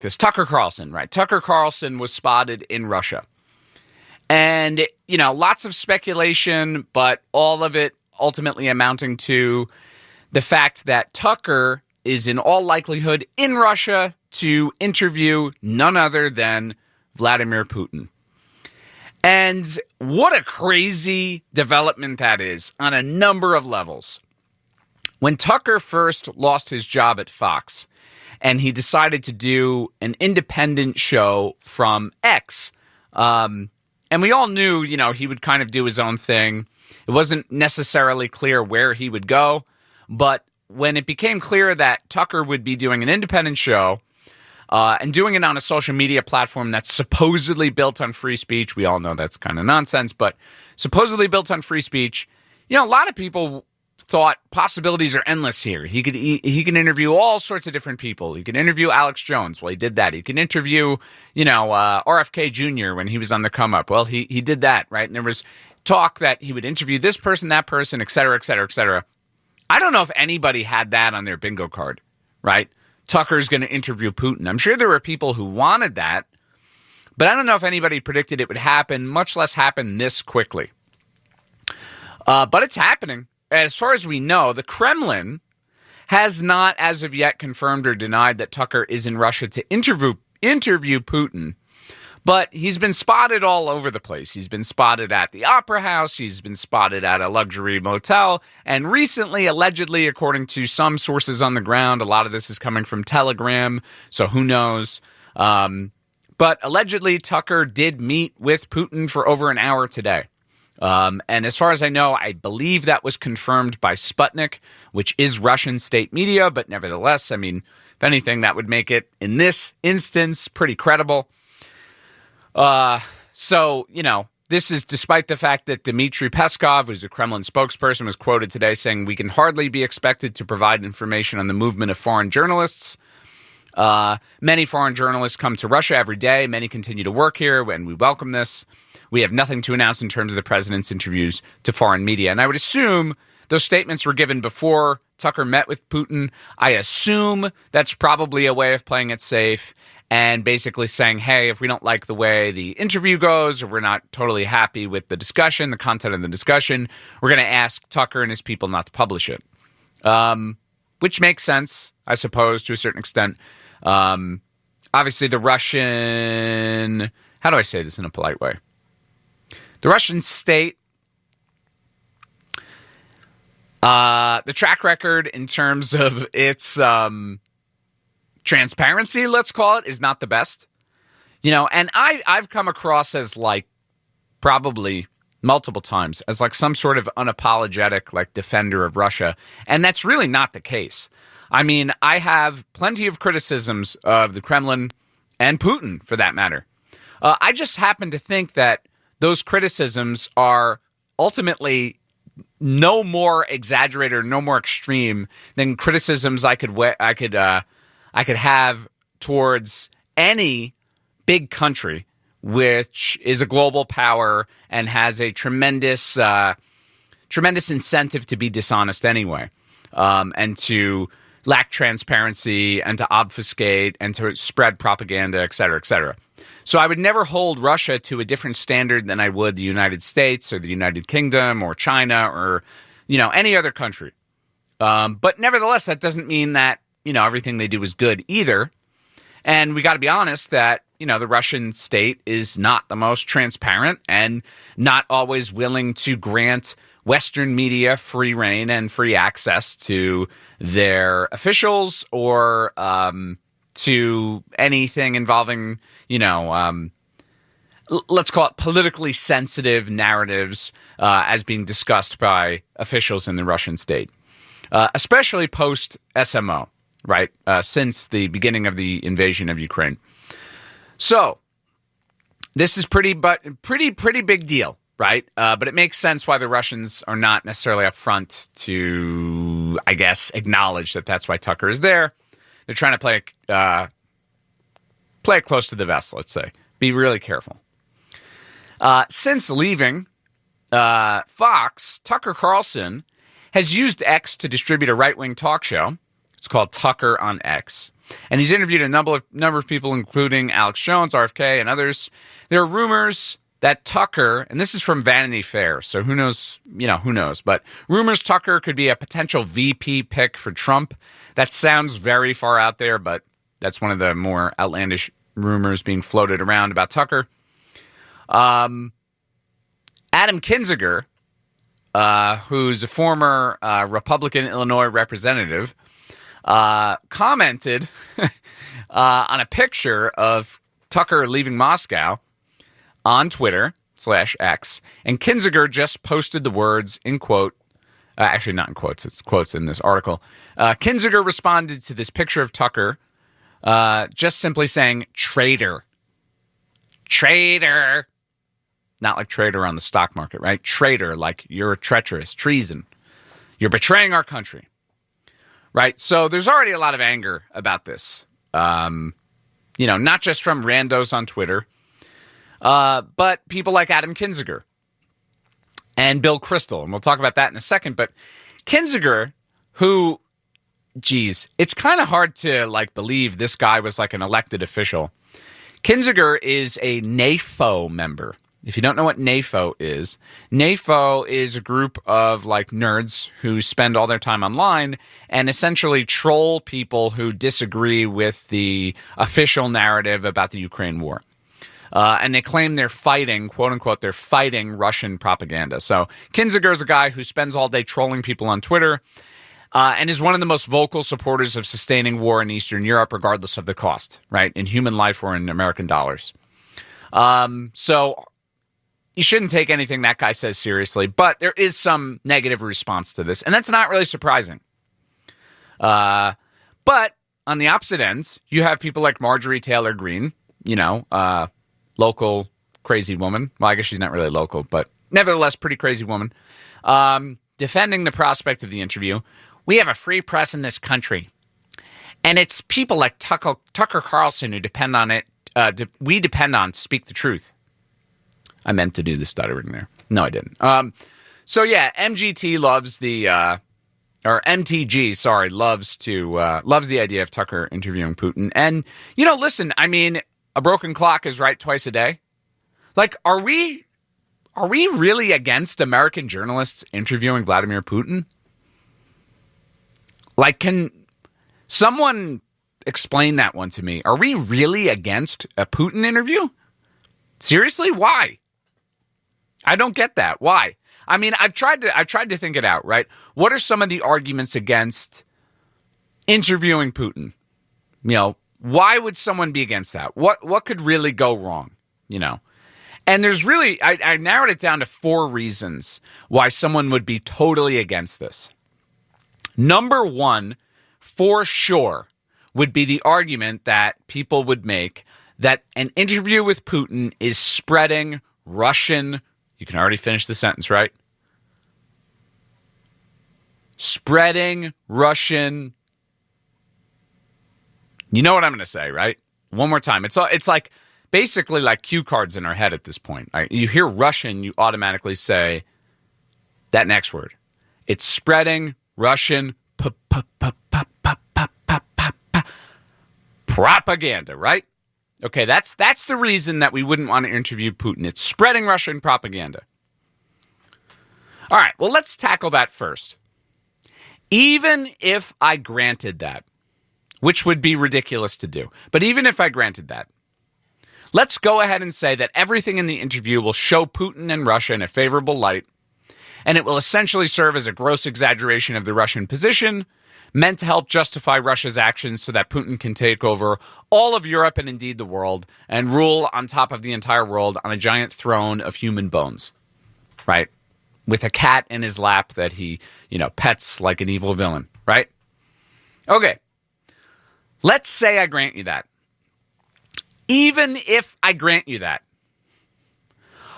this Tucker Carlson, right? Tucker Carlson was spotted in Russia. And, lots of speculation, but all of it ultimately amounting to the fact that Tucker is in all likelihood in Russia to interview none other than Vladimir Putin. And what a crazy development that is on a number of levels. When Tucker first lost his job at Fox and he decided to do an independent show from X, and we all knew, he would kind of do his own thing. It wasn't necessarily clear where he would go, but when it became clear that Tucker would be doing an independent show and doing it on a social media platform that's supposedly built on free speech, we all know that's kind of nonsense, but supposedly built on free speech, a lot of people thought possibilities are endless here. He can interview all sorts of different people. He can interview Alex Jones. Well, he did that. He can interview, RFK Jr. when he was on the come up. Well, he did that, right? And there was talk that he would interview this person, that person, et cetera, et cetera, et cetera. I don't know if anybody had that on their bingo card, right? Tucker's going to interview Putin. I'm sure there were people who wanted that, but I don't know if anybody predicted it would happen, much less happen this quickly. But it's happening. As far as we know, the Kremlin has not as of yet confirmed or denied that Tucker is in Russia to interview Putin, but he's been spotted all over the place. He's been spotted at the Opera House, he's been spotted at a luxury motel, and recently, allegedly, according to some sources on the ground, a lot of this is coming from Telegram, so who knows, but allegedly Tucker did meet with Putin for over an hour today. And as far as I know, I believe that was confirmed by Sputnik, which is Russian state media, but nevertheless, I mean, if anything, that would make it, in this instance, pretty credible. So, this is despite the fact that Dmitry Peskov, who's a Kremlin spokesperson, was quoted today saying, "We can hardly be expected to provide information on the movement of foreign journalists. Many foreign journalists come to Russia every day. Many continue to work here, and we welcome this. We have nothing to announce in terms of the president's interviews to foreign media." And I would assume those statements were given before Tucker met with Putin. I assume that's probably a way of playing it safe and basically saying, hey, if we don't like the way the interview goes or we're not totally happy with the discussion, the content of the discussion, we're going to ask Tucker and his people not to publish it. Which makes sense, I suppose, to a certain extent. Obviously, the Russian... How do I say this in a polite way? The Russian state, the track record in terms of its transparency, let's call it, is not the best. And I've come across as probably multiple times as some sort of unapologetic defender of Russia, and that's really not the case. I mean, I have plenty of criticisms of the Kremlin and Putin, for that matter. I just happen to think that those criticisms are ultimately no more exaggerated or no more extreme than criticisms I could have towards any big country which is a global power and has a tremendous incentive to be dishonest anyway, and to lack transparency and to obfuscate and to spread propaganda, et cetera, et cetera. So I would never hold Russia to a different standard than I would the United States or the United Kingdom or China or, any other country. But nevertheless, that doesn't mean that, everything they do is good either. And we got to be honest that, the Russian state is not the most transparent and not always willing to grant Western media free reign and free access to their officials or to anything involving, let's call it politically sensitive narratives as being discussed by officials in the Russian state, especially post-SMO, right, since the beginning of the invasion of Ukraine. So this is pretty big deal, right? But it makes sense why the Russians are not necessarily upfront to, I guess, acknowledge that that's why Tucker is there. They're trying to play it close to the vest, let's say. Be really careful. Since leaving Fox, Tucker Carlson has used X to distribute a right-wing talk show. It's called Tucker on X. And he's interviewed a number of people, including Alex Jones, RFK, and others. There are rumors that Tucker, and this is from Vanity Fair, so who knows, who knows, but rumors Tucker could be a potential VP pick for Trump. That sounds very far out there, but that's one of the more outlandish rumors being floated around about Tucker. Adam Kinzinger, who's a former Republican Illinois representative, commented on a picture of Tucker leaving Moscow on Twitter/X, and Kinzinger just posted the words in quote, actually not in quotes, it's quotes in this article. Kinzinger responded to this picture of Tucker just simply saying, traitor. Traitor. Not like traitor on the stock market, right? Traitor, like you're treacherous, treason. You're betraying our country, right? So there's already a lot of anger about this, not just from randos on Twitter, but people like Adam Kinzinger and Bill Kristol, and we'll talk about that in a second. But Kinzinger, who, it's kind of hard to believe this guy was an elected official. Kinzinger is a NAFO member. If you don't know what NAFO is a group of nerds who spend all their time online and essentially troll people who disagree with the official narrative about the Ukraine war. And they claim they're fighting, quote unquote, they're fighting Russian propaganda. So Kinzinger is a guy who spends all day trolling people on Twitter and is one of the most vocal supporters of sustaining war in Eastern Europe, regardless of the cost, right, in human life or in American dollars. So you shouldn't take anything that guy says seriously, but there is some negative response to this, and that's not really surprising. But on the opposite ends, you have people like Marjorie Taylor Greene, local crazy woman. Well, I guess she's not really local, but nevertheless, pretty crazy woman, defending the prospect of the interview. We have a free press in this country, and it's people like Tucker Carlson who depend on it. We depend on to speak the truth. I meant to do the stuttering there. No, I didn't. So yeah, MGT loves or MTG, sorry, loves the idea of Tucker interviewing Putin. And, listen, I mean, a broken clock is right twice a day. Are we really against American journalists interviewing Vladimir Putin? Can someone explain that one to me? Are we really against a Putin interview? Seriously? Why? I don't get that. Why? I mean, I've tried to think it out, right? What are some of the arguments against interviewing Putin? Why would someone be against that? What could really go wrong? And there's really, I narrowed it down to 4 reasons why someone would be totally against this. Number 1, for sure, would be the argument that people would make that an interview with Putin is spreading Russian. You can already finish the sentence, right? Spreading Russian. You know what I'm going to say, right? One more time. It's basically like cue cards in our head at this point. Right? You hear Russian, you automatically say that next word. It's spreading Russian propaganda, right? Okay, that's the reason that we wouldn't want to interview Putin. It's spreading Russian propaganda. All right, well, let's tackle that first. Even if I granted that, which would be ridiculous to do, but even if I granted that, let's go ahead and say that everything in the interview will show Putin and Russia in a favorable light, and it will essentially serve as a gross exaggeration of the Russian position, meant to help justify Russia's actions so that Putin can take over all of Europe and indeed the world and rule on top of the entire world on a giant throne of human bones, right? With a cat in his lap that he, pets like an evil villain, right? Okay. Let's say I grant you that. Even if I grant you that,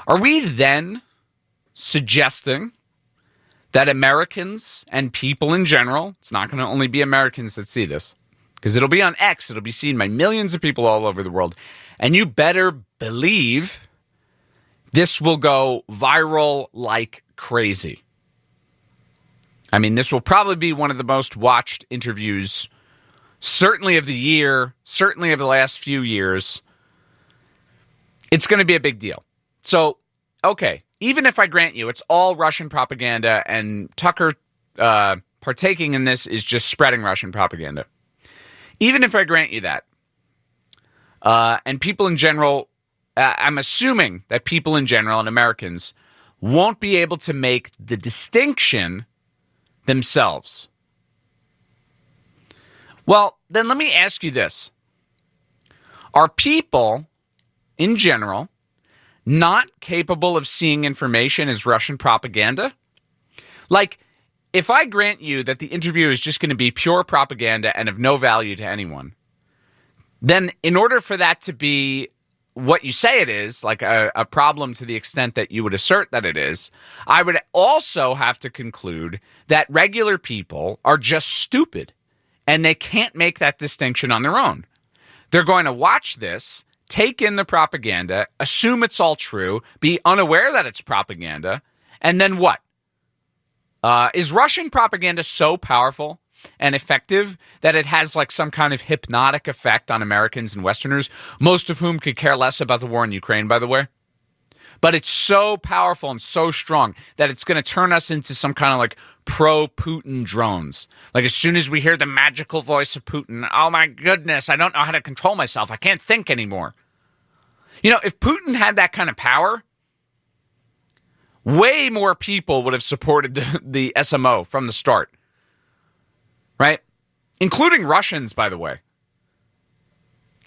are we then suggesting that Americans and people in general, it's not going to only be Americans that see this, because it'll be on X, it'll be seen by millions of people all over the world, and you better believe this will go viral like crazy. I mean, this will probably be one of the most watched interviews certainly of the year, certainly of the last few years, it's going to be a big deal. So, okay, even if I grant you it's all Russian propaganda and Tucker partaking in this is just spreading Russian propaganda, even if I grant you that, and people in general, I'm assuming that people in general and Americans won't be able to make the distinction themselves. Well, then let me ask you this. Are people in general not capable of seeing information as Russian propaganda? Like, if I grant you that the interview is just going to be pure propaganda and of no value to anyone, then in order for that to be what you say it is, like a problem to the extent that you would assert that it is, I would also have to conclude that regular people are just stupid and they can't make that distinction on their own. They're going to watch this, take in the propaganda, assume it's all true, be unaware that it's propaganda, and then what? Is Russian propaganda so powerful and effective that it has like some kind of hypnotic effect on Americans and Westerners, most of whom could care less about the war in Ukraine, by the way? But it's so powerful and so strong that it's going to turn us into some kind of like pro-Putin drones. Like as soon as we hear the magical voice of Putin, oh my goodness, I don't know how to control myself. I can't think anymore. You know, if Putin had that kind of power, way more people would have supported the SMO from the start. Right? Including Russians, by the way.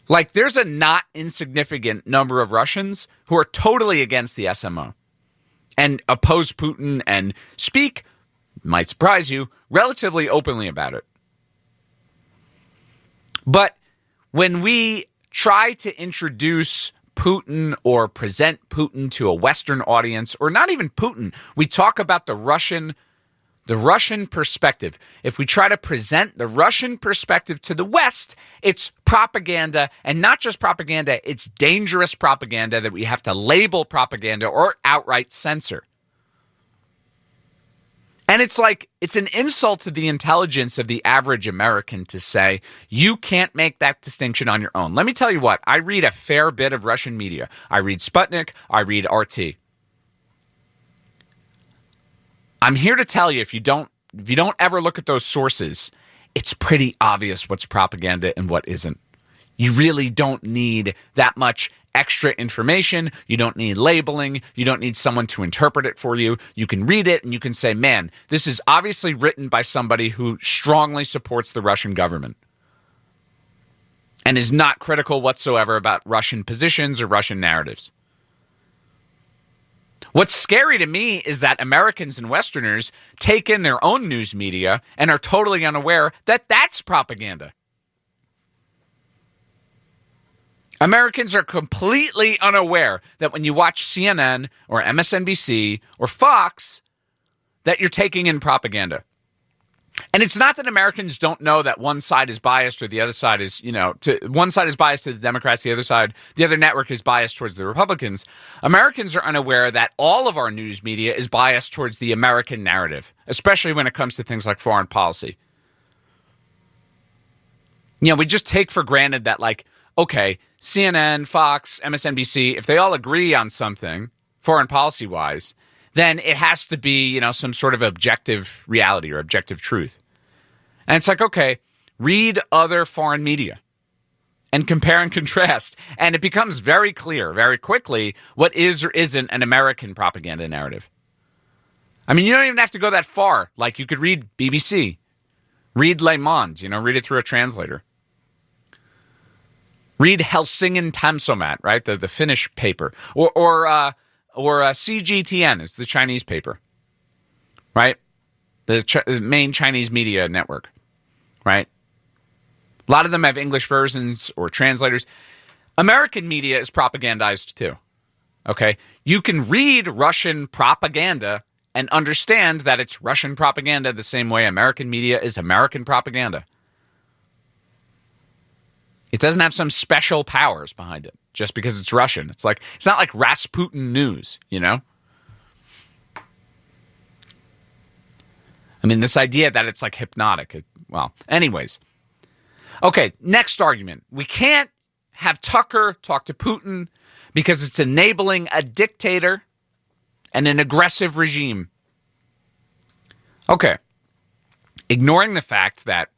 Like, there's a not insignificant number of Russians who are totally against the SMO and oppose Putin and speak, might surprise you, relatively openly about it. But when we try to introduce Putin or present Putin to a Western audience, or not even Putin, we talk about the Russian perspective. If we try to present the Russian perspective to the West, it's propaganda, and not just propaganda, it's dangerous propaganda that we have to label propaganda or outright censor. And it's like, it's an insult to the intelligence of the average American to say, you can't make that distinction on your own. Let me tell you what, I read a fair bit of Russian media. I read Sputnik, I read RT. I'm here to tell you, if you don't ever look at those sources, it's pretty obvious what's propaganda and what isn't. You really don't need that much extra information. You don't need labeling. You don't need someone to interpret it for you. You can read it and you can say, man, this is obviously written by somebody who strongly supports the Russian government and is not critical whatsoever about Russian positions or Russian narratives. What's scary to me is that Americans and Westerners take in their own news media and are totally unaware that that's propaganda. Americans are completely unaware that when you watch CNN or MSNBC or Fox, that you're taking in propaganda. And it's not that Americans don't know that one side is biased or the other side is, one side is biased to the Democrats, the other network is biased towards the Republicans. Americans are unaware that all of our news media is biased towards the American narrative, especially when it comes to things like foreign policy. We just take for granted that, like, okay, CNN, Fox, MSNBC, if they all agree on something, foreign policy-wise, then it has to be, some sort of objective reality or objective truth. And it's like, okay, read other foreign media and compare and contrast. And it becomes very clear very quickly what is or isn't an American propaganda narrative. I mean, you don't even have to go that far. Like, you could read BBC, read Le Monde, read it through a translator. Read Helsingin Tamsomat, right, the Finnish paper, or CGTN is the Chinese paper, right? The main Chinese media network, right? A lot of them have English versions or translators. American media is propagandized too, okay? You can read Russian propaganda and understand that it's Russian propaganda the same way American media is American propaganda. It doesn't have some special powers behind it just because it's Russian. It's not like Rasputin news, I mean, this idea that it's like hypnotic. Anyways. Okay, next argument. We can't have Tucker talk to Putin because it's enabling a dictator and an aggressive regime. Okay. Ignoring the fact that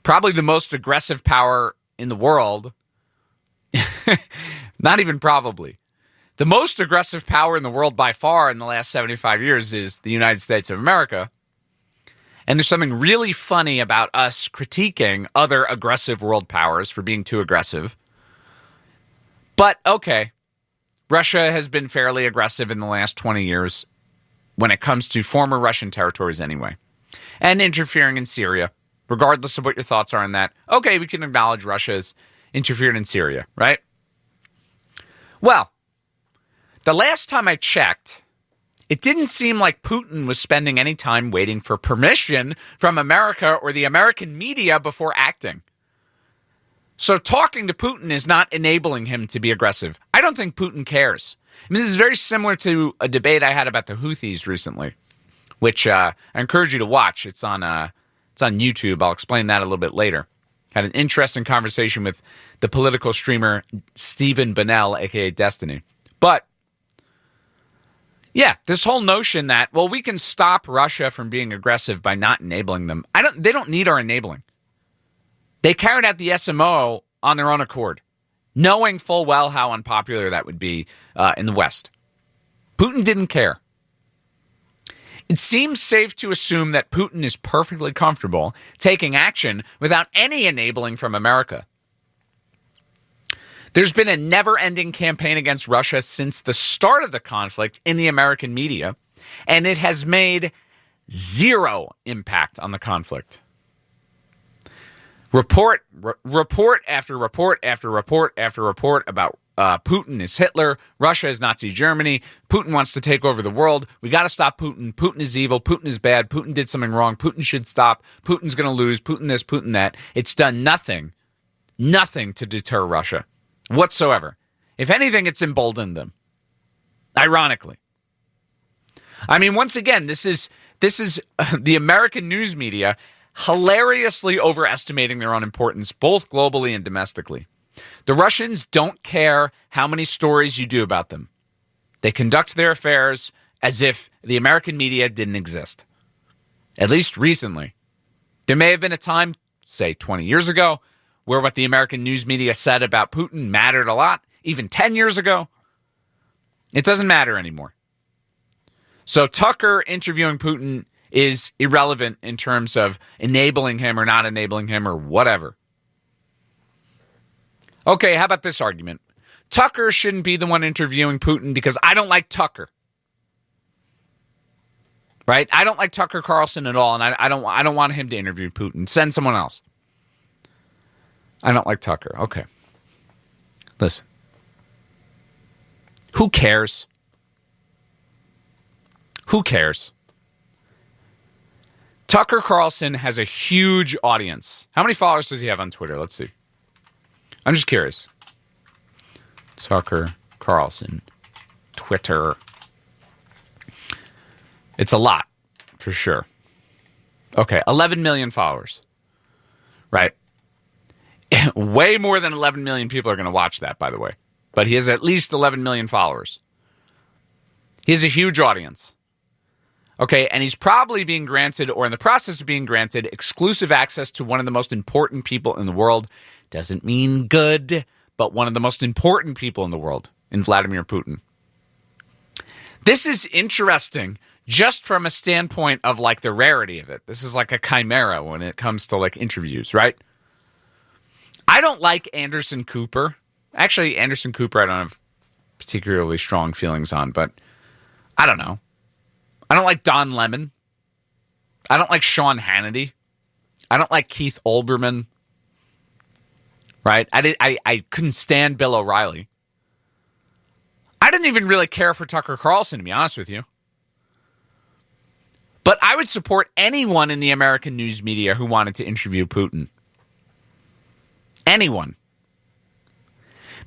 probably the most aggressive power in the world, not even probably, the most aggressive power in the world by far in the last 75 years is the United States of America. And there's something really funny about us critiquing other aggressive world powers for being too aggressive. But, okay, Russia has been fairly aggressive in the last 20 years when it comes to former Russian territories anyway, and interfering in Syria, regardless of what your thoughts are on that. Okay, we can acknowledge Russia's interfered in Syria, right? Well, the last time I checked, it didn't seem like Putin was spending any time waiting for permission from America or the American media before acting. So talking to Putin is not enabling him to be aggressive. I don't think Putin cares. I mean, this is very similar to a debate I had about the Houthis recently, which I encourage you to watch. It's on YouTube. I'll explain that a little bit later. Had an interesting conversation with the political streamer Stephen Bonnell, a.k.a. Destiny. But yeah, this whole notion that, well, we can stop Russia from being aggressive by not enabling them. They don't need our enabling. They carried out the SMO on their own accord, knowing full well how unpopular that would be in the West. Putin didn't care. It seems safe to assume that Putin is perfectly comfortable taking action without any enabling from America. There's been a never-ending campaign against Russia since the start of the conflict in the American media, and it has made zero impact on the conflict. Report after report after report after report about Putin is Hitler, Russia is Nazi Germany, Putin wants to take over the world, we got to stop Putin, Putin is evil, Putin is bad, Putin did something wrong, Putin should stop, Putin's going to lose, Putin this, Putin that. It's done nothing to deter Russia whatsoever. If anything, it's emboldened them. Ironically. I mean, once again, this is the American news media hilariously overestimating their own importance, both globally and domestically. The Russians don't care how many stories you do about them. They conduct their affairs as if the American media didn't exist. At least recently. There may have been a time, say 20 years ago, where what the American news media said about Putin mattered a lot, even 10 years ago. It doesn't matter anymore. So Tucker interviewing Putin is irrelevant in terms of enabling him or not enabling him or whatever. Okay, how about this argument? Tucker shouldn't be the one interviewing Putin because I don't like Tucker. Right? I don't like Tucker Carlson at all, and I don't want him to interview Putin. Send someone else. I don't like Tucker. Okay. Listen. Who cares? Who cares? Tucker Carlson has a huge audience. How many followers does he have on Twitter? Let's see. I'm just curious. Tucker Carlson, Twitter. It's a lot, for sure. Okay, 11 million followers. Right. Way more than 11 million people are going to watch that, by the way. But he has at least 11 million followers. He has a huge audience. Okay, and he's probably being granted, or in the process of being granted, exclusive access to one of the most important people in the world. Doesn't mean good, but one of the most important people in the world, in Vladimir Putin. This is interesting just from a standpoint of like the rarity of it. This is like a chimera when it comes to like interviews, right? I don't like Anderson Cooper. Actually, Anderson Cooper I don't have particularly strong feelings on, but I don't know. I don't like Don Lemon. I don't like Sean Hannity. I don't like Keith Olbermann. Right? I couldn't stand Bill O'Reilly. I didn't even really care for Tucker Carlson, to be honest with you. But I would support anyone in the American news media who wanted to interview Putin. Anyone.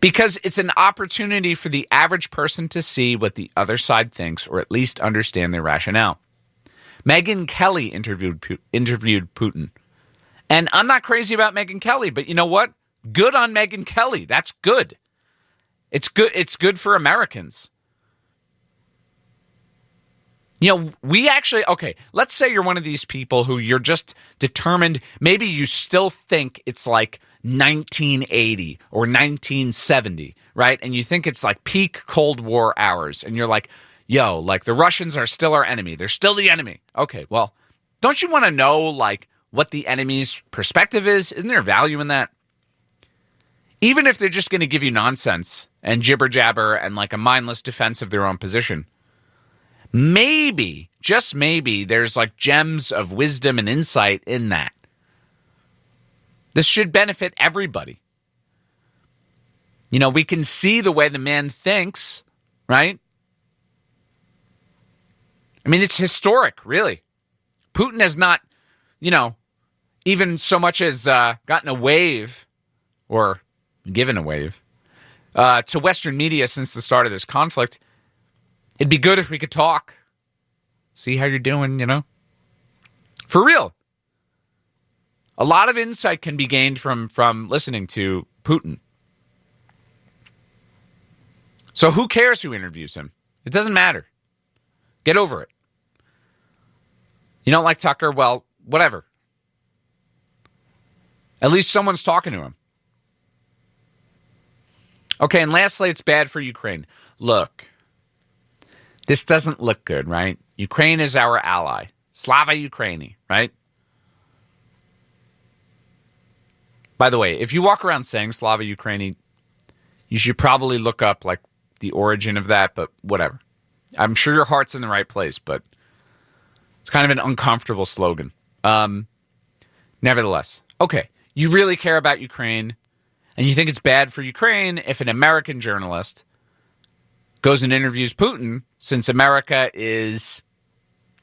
Because it's an opportunity for the average person to see what the other side thinks, or at least understand their rationale. Megyn Kelly interviewed Putin. And I'm not crazy about Megyn Kelly, but you know what? Good on Megyn Kelly. That's good. It's good. It's good for Americans. We actually, okay, let's say you're one of these people who you're just determined, maybe you still think it's like 1980 or 1970, right? And you think it's like peak Cold War hours. And you're like, yo, like the Russians are still our enemy. They're still the enemy. Okay, well, don't you want to know like what the enemy's perspective is? Isn't there value in that? Even if they're just going to give you nonsense and jibber jabber and like a mindless defense of their own position. Maybe, just maybe, there's like gems of wisdom and insight in that. This should benefit everybody. We can see the way the man thinks, right? I mean, it's historic, really. Putin has not, even so much as gotten a wave or given a wave to Western media since the start of this conflict. It'd be good if we could talk. See how you're doing, For real. A lot of insight can be gained from listening to Putin. So who cares who interviews him? It doesn't matter. Get over it. You don't like Tucker? Well, whatever. At least someone's talking to him. Okay, and lastly, it's bad for Ukraine. Look. This doesn't look good, right? Ukraine is our ally. Slava Ukraini, right? By the way, if you walk around saying Slava Ukraini, you should probably look up like the origin of that, but whatever. I'm sure your heart's in the right place, but it's kind of an uncomfortable slogan. Nevertheless, okay, you really care about Ukraine, and you think it's bad for Ukraine if an American journalist goes and interviews Putin, since America is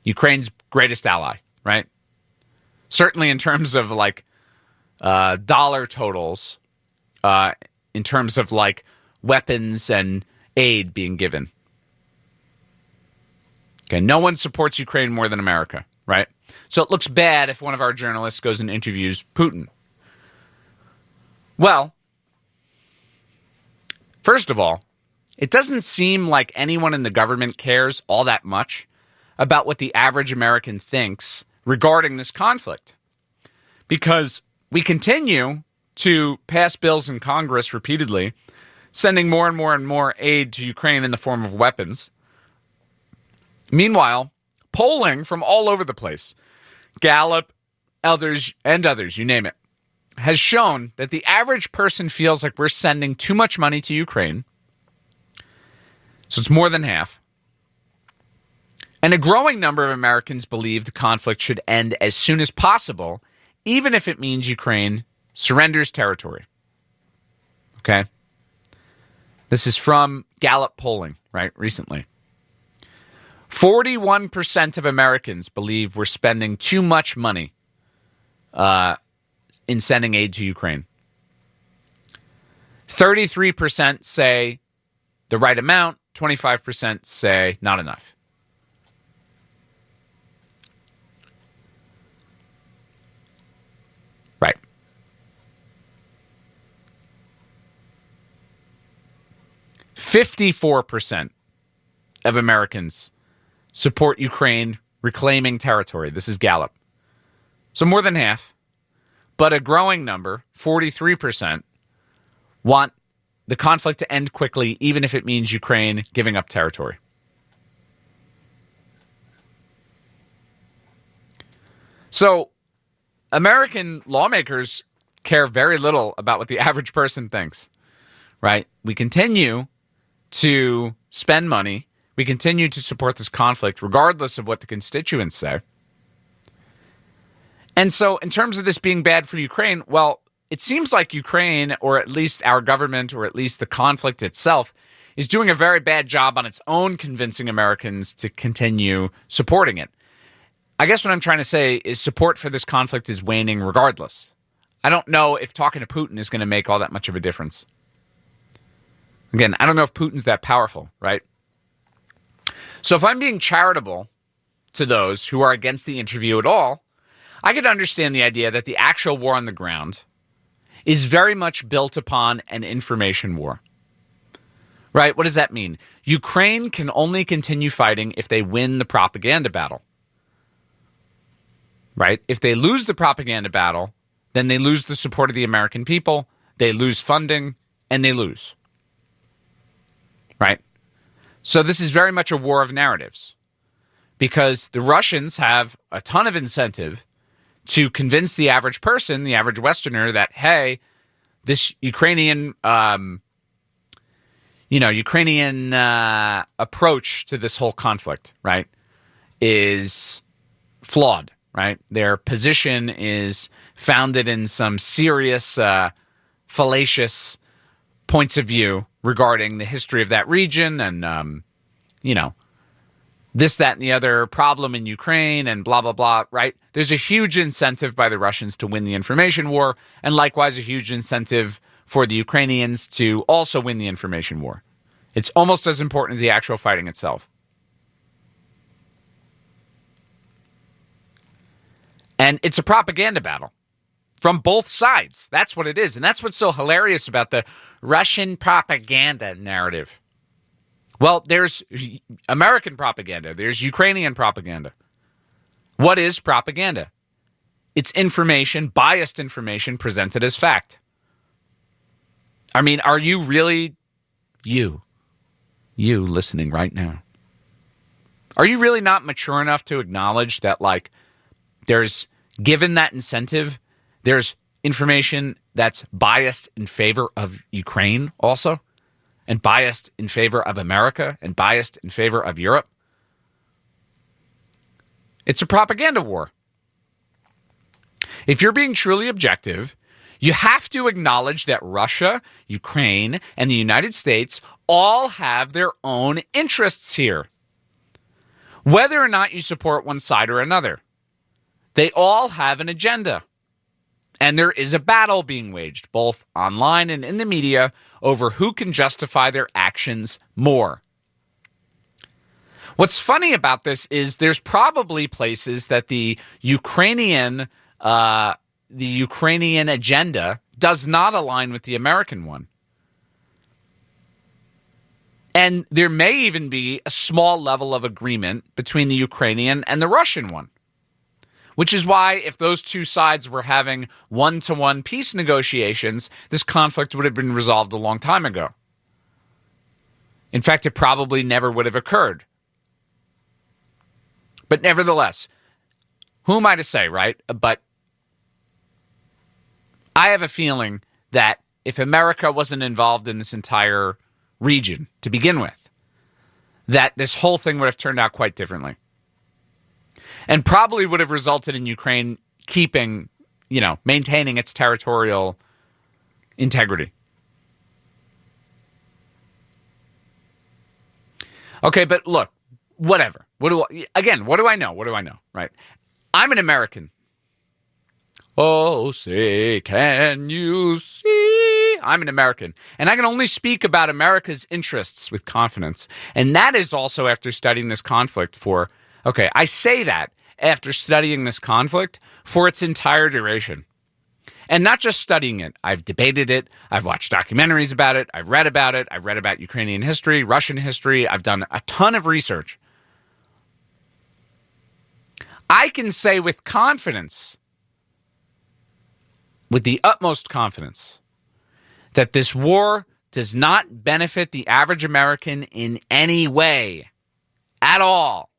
Ukraine's greatest ally, right? Certainly in terms of like dollar totals, in terms of like weapons and aid being given. Okay, no one supports Ukraine more than America, right? So it looks bad if one of our journalists goes and interviews Putin. Well, first of all, it doesn't seem like anyone in the government cares all that much about what the average American thinks regarding this conflict. Because we continue to pass bills in Congress repeatedly, sending more and more and more aid to Ukraine in the form of weapons. Meanwhile, polling from all over the place, Gallup, others, you name it, has shown that the average person feels like we're sending too much money to Ukraine. So it's more than half. And a growing number of Americans believe the conflict should end as soon as possible, even if it means Ukraine surrenders territory. Okay? This is from Gallup polling, right, recently. 41% of Americans believe we're spending too much money in sending aid to Ukraine. 33% say the right amount. 25% say not enough. Right. "54% of Americans support Ukraine reclaiming territory." This is Gallup. So more than half. But a growing number, 43%, want the conflict to end quickly, even if it means Ukraine giving up territory. So American lawmakers care very little about what the average person thinks, right? We continue to spend money. We continue to support this conflict regardless of what the constituents say. And so in terms of this being bad for Ukraine, well, it seems like Ukraine, or at least our government, or at least the conflict itself, is doing a very bad job on its own convincing Americans to continue supporting it. I guess what I'm trying to say is support for this conflict is waning regardless. I don't know if talking to Putin is going to make all that much of a difference. Again, I don't know if Putin's that powerful, right? So if I'm being charitable to those who are against the interview at all, I could understand the idea that the actual war on the ground is very much built upon an information war. Right? What does that mean? Ukraine can only continue fighting if they win the propaganda battle. Right? If they lose the propaganda battle, then they lose the support of the American people, they lose funding, and they lose. Right? So this is very much a war of narratives, because the Russians have a ton of incentive to convince the average person, the average Westerner, that, hey, this Ukrainian approach to this whole conflict, right, is flawed, right? Their position is founded in some serious, fallacious points of view regarding the history of that region and, this, that, and the other problem in Ukraine and blah, blah, blah, right? There's a huge incentive by the Russians to win the information war, and likewise a huge incentive for the Ukrainians to also win the information war. It's almost as important as the actual fighting itself. And it's a propaganda battle from both sides. That's what it is. And that's what's so hilarious about the Russian propaganda narrative. Well, there's American propaganda. There's Ukrainian propaganda. What is propaganda? It's information, biased information presented as fact. I mean, are you really, you listening right now, are you really not mature enough to acknowledge that, like, there's, given that incentive, there's information that's biased in favor of Ukraine also, and biased in favor of America, and biased in favor of Europe? It's a propaganda war. If you're being truly objective, you have to acknowledge that Russia, Ukraine, and the United States all have their own interests here, whether or not you support one side or another. They all have an agenda. And there is a battle being waged, both online and in the media, over who can justify their actions more. What's funny about this is there's probably places that the Ukrainian agenda does not align with the American one. And there may even be a small level of agreement between the Ukrainian and the Russian one. Which is why, if those two sides were having one-to-one peace negotiations, this conflict would have been resolved a long time ago. In fact, it probably never would have occurred. But nevertheless, who am I to say, right? But I have a feeling that if America wasn't involved in this entire region to begin with, that this whole thing would have turned out quite differently. And probably would have resulted in Ukraine keeping, maintaining its territorial integrity. Okay, but look, whatever. What do I know? What do I know, right? I'm an American. Oh, say, can you see? I'm an American. And I can only speak about America's interests with confidence. And that is also after studying this conflict for... Okay, I say that after studying this conflict for its entire duration. And not just studying it. I've debated it. I've watched documentaries about it. I've read about it. I've read about Ukrainian history, Russian history. I've done a ton of research. I can say with confidence, with the utmost confidence, that this war does not benefit the average American in any way at all,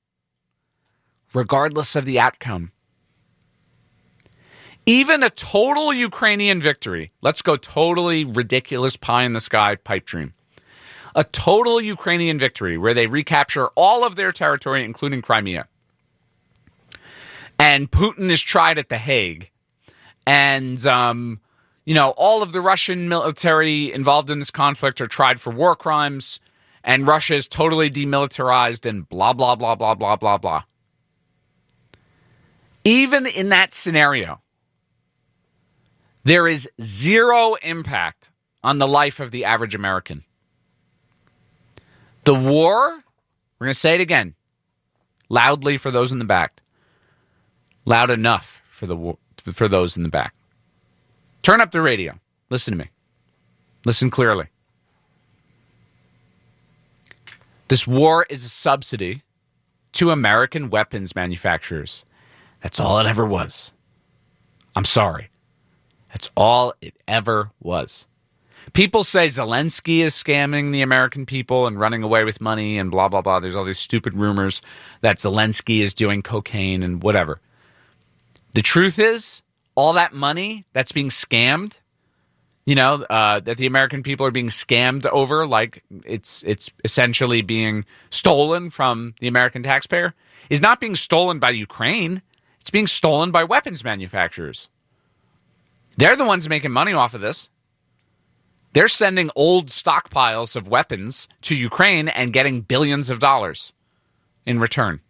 regardless of the outcome. Even a total Ukrainian victory, let's go totally ridiculous pie-in-the-sky pipe dream. A total Ukrainian victory where they recapture all of their territory, including Crimea. And Putin is tried at The Hague. And, all of the Russian military involved in this conflict are tried for war crimes. And Russia is totally demilitarized and blah, blah, blah, blah, blah, blah, blah. Even in that scenario, there is zero impact on the life of the average American. The war, we're going to say it again, loudly for those in the back, loud enough for for those in the back. Turn up the radio. Listen to me. Listen clearly. This war is a subsidy to American weapons manufacturers. That's all it ever was. I'm sorry. That's all it ever was. People say Zelensky is scamming the American people and running away with money and blah, blah, blah. There's all these stupid rumors that Zelensky is doing cocaine and whatever. The truth is, all that money that's being scammed, that the American people are being scammed over, like it's essentially being stolen from the American taxpayer, is not being stolen by Ukraine. It's being stolen by weapons manufacturers. They're the ones making money off of this. They're sending old stockpiles of weapons to Ukraine and getting billions of dollars in return.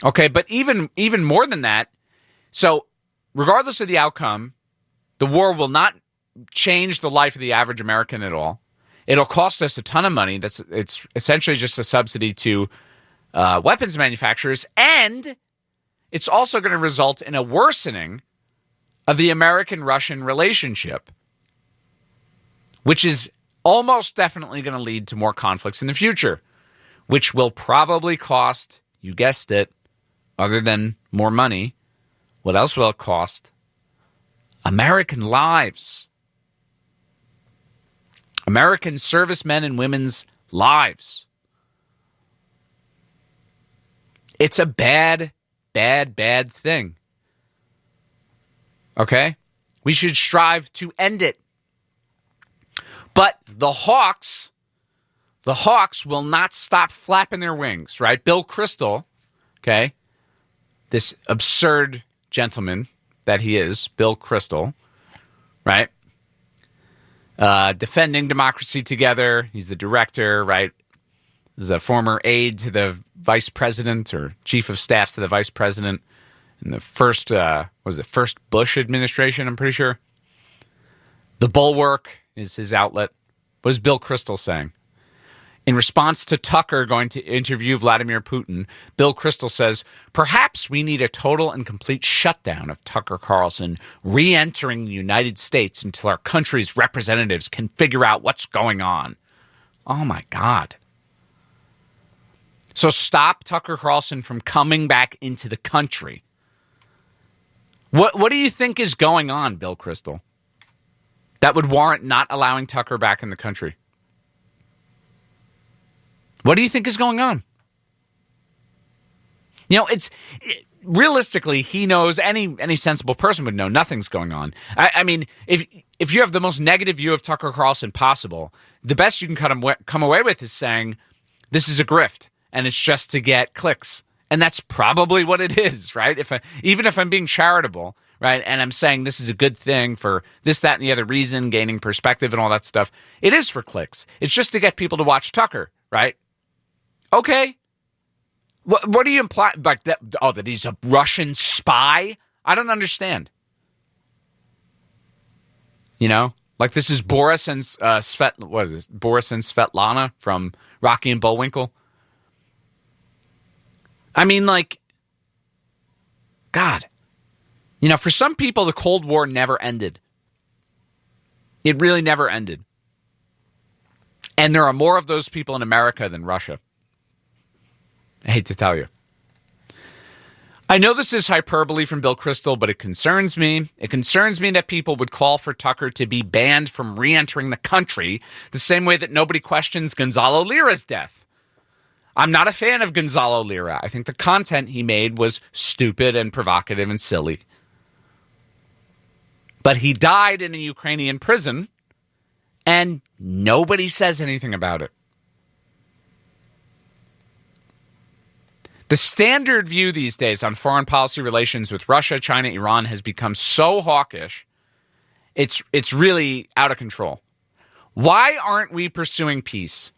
Okay, but even more than that, so regardless of the outcome, the war will not change the life of the average American at all. It'll cost us a ton of money. It's essentially just a subsidy to weapons manufacturers, and it's also going to result in a worsening of the American-Russian relationship, which is almost definitely going to lead to more conflicts in the future, which will probably cost, you guessed it, other than more money, what else will it cost? American lives. American servicemen and women's lives. It's a bad, bad, bad thing. Okay? We should strive to end it. But the Hawks will not stop flapping their wings, right? Bill Kristol, okay? This absurd gentleman that he is, Bill Kristol, right? Defending Democracy Together. He's the director, right? He's a former aide to the vice president or chief of staff to the vice president in the first Bush administration, I'm pretty sure. The Bulwark is his outlet. What is Bill Kristol saying? In response to Tucker going to interview Vladimir Putin, Bill Kristol says, perhaps we need a total and complete shutdown of Tucker Carlson re-entering the United States until our country's representatives can figure out what's going on. Oh, my God. So stop Tucker Carlson from coming back into the country. What do you think is going on, Bill Kristol, that would warrant not allowing Tucker back in the country? What do you think is going on? Realistically, he knows, any sensible person would know nothing's going on. I mean, if you have the most negative view of Tucker Carlson possible, the best you can come away with is saying, this is a grift, and it's just to get clicks. And that's probably what it is, right? Even if I'm being charitable, right, and I'm saying this is a good thing for this, that, and the other reason, gaining perspective and all that stuff, it is for clicks. It's just to get people to watch Tucker, right? Okay. What do you imply? Like that he's a Russian spy? I don't understand. Like this is Boris and Boris and Svetlana from Rocky and Bullwinkle. I mean, like, God. For some people, the Cold War never ended. It really never ended. And there are more of those people in America than Russia. I hate to tell you. I know this is hyperbole from Bill Kristol, but it concerns me. It concerns me that people would call for Tucker to be banned from re-entering the country the same way that nobody questions Gonzalo Lira's death. I'm not a fan of Gonzalo Lira. I think the content he made was stupid and provocative and silly. But he died in a Ukrainian prison, and nobody says anything about it. The standard view these days on foreign policy relations with Russia, China, Iran has become so hawkish, it's really out of control. Why aren't we pursuing peace?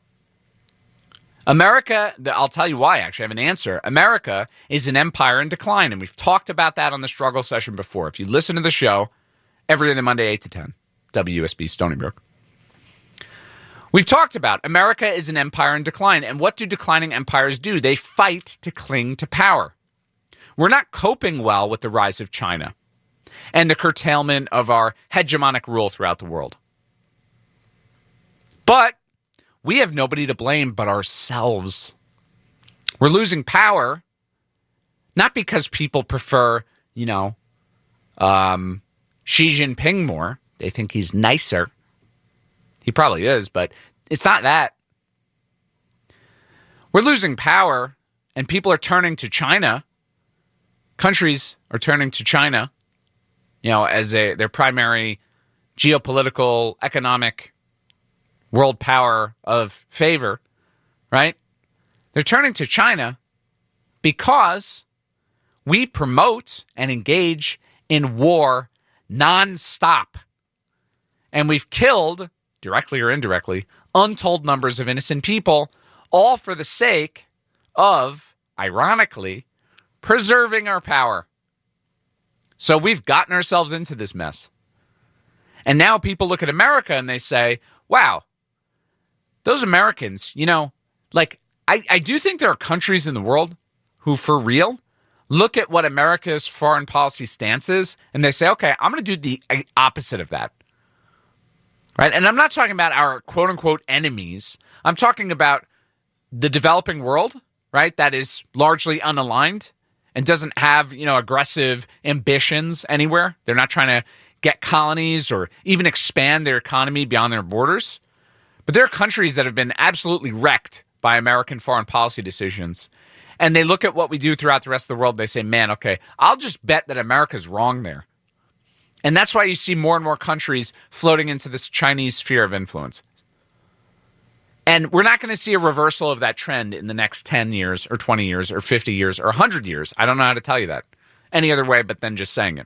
America, I'll tell you why, actually. I have an answer. America is an empire in decline, and we've talked about that on the struggle session before. If you listen to the show, every other Monday, 8 to 10, WUSB, Stony Brook. We've talked about America is an empire in decline, and what do declining empires do? They fight to cling to power. We're not coping well with the rise of China and the curtailment of our hegemonic rule throughout the world. But we have nobody to blame but ourselves. We're losing power, not because people prefer, Xi Jinping more. They think he's nicer. He probably is, but it's not that. We're losing power, and people are turning to China. Countries are turning to China, as their primary geopolitical, economic world power of favor, right? They're turning to China because we promote and engage in war nonstop. And we've killed, directly or indirectly, untold numbers of innocent people, all for the sake of, ironically, preserving our power. So we've gotten ourselves into this mess. And now people look at America and they say, wow, those Americans, I do think there are countries in the world who, for real, look at what America's foreign policy stance is and they say, okay, I'm going to do the opposite of that. Right? And I'm not talking about our quote-unquote enemies. I'm talking about the developing world, right, that is largely unaligned and doesn't have, aggressive ambitions anywhere. They're not trying to get colonies or even expand their economy beyond their borders. But there are countries that have been absolutely wrecked by American foreign policy decisions. And they look at what we do throughout the rest of the world. They say, man, okay, I'll just bet that America's wrong there. And that's why you see more and more countries floating into this Chinese sphere of influence. And we're not going to see a reversal of that trend in the next 10 years or 20 years or 50 years or 100 years. I don't know how to tell you that any other way but than just saying it.